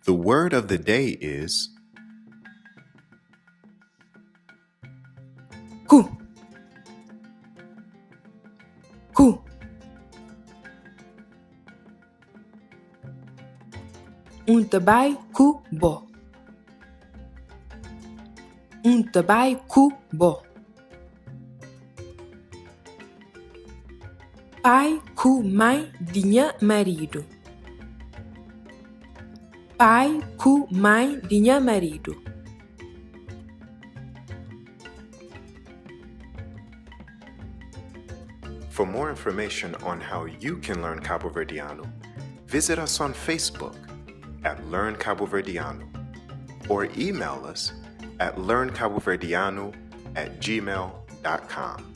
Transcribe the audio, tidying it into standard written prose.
The word of the day is Cu. Cu. Um trabalho bom. Um trabalho bom. Pai com mãe de minha marido. Pai com mãe de minha marido. For more information on how you can learn Cabo Verdeano, visit us on Facebook at Learn Cabo Verdeano or email us at learncaboverdeano@gmail.com.